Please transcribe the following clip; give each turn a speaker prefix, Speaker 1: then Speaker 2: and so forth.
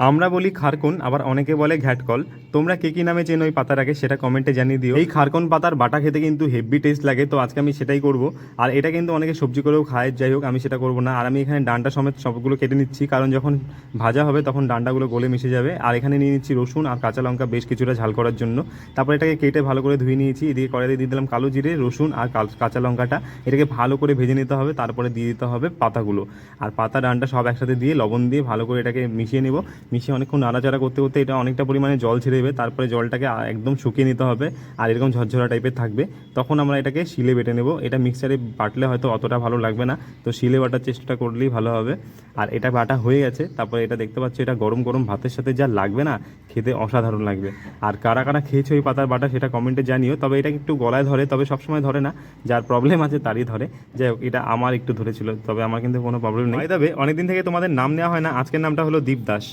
Speaker 1: আমরা বলি খারকুন, আবার অনেকে বলে ঘ্যাটকল। তোমরা কে কি নামে চেনো ওই পাতাটাকে সেটা কমেন্টে জানিয়ে দিও। এই খারকুন পাতার বাটা খেতে কিন্তু হেভি টেস্ট লাগে, তো আজকে আমি সেটাই করব। আর এটা কিন্তু অনেকে সবজি করেও খায়, যাই হোক আমি সেটা করব না। আর আমি এখানে ডান্ডা সমেত সবগুলো কেটে নিচ্ছি, কারণ যখন ভাজা হবে তখন ডান্ডাগুলো গলে মিশে যাবে। আর এখানে নিয়ে নিচ্ছি রসুন আর কাঁচা লঙ্কা বেশ কিছুটা ঝাল করার জন্য। তারপর এটাকে কেটে ভালো করে ধুয়ে নিয়েছি। এদিকে কড়াইতে দিয়ে দিলাম কালো জিরে, রসুন আর কাঁচা লঙ্কাটা। এটাকে ভালো করে ভেজে নিতে হবে, তারপরে দিয়ে দিতে হবে পাতাগুলো। আর পাতা ডান্ডা সব একসাথে দিয়ে লবণ দিয়ে ভালো করে এটাকে মিশিয়ে নেব। মিশিয়ে অনেকক্ষণ নাড়াচাড়া করতে করতে এটা অনেকটা পরিমাণে জল ছেড়ে দেবে। তারপরে জলটাকে একদম শুকিয়ে নিতে হবে, আর এরকম ঝরঝরা টাইপের থাকবে। তখন আমরা এটাকে শিলে বেটে নেব। এটা মিক্সারে বাটলে হয়তো অতটা ভালো লাগবে না, তো শিলে বাটার চেষ্টা করলেই ভালো হবে। আর এটা বাটা হয়ে গেছে। তারপরে এটা দেখতে পাচ্ছ, এটা গরম গরম ভাতের সাথে যা লাগবে না, খেতে অসাধারণ লাগবে। আর কারা কারা খেয়েছো ওই পাতার বাটা সেটা কমেন্টে জানিও। তবে এটা একটু গলায় ধরে, তবে সবসময় ধরে না, যার প্রবলেম আছে তারই ধরে। যাই হোক, এটা আমার একটু ধরেছিল, তবে আমার কিন্তু কোনো প্রবলেম নেই। তবে অনেকদিন থেকে তোমাদের নাম নেওয়া হয় না, আজকের নামটা হলো দীপ দাস।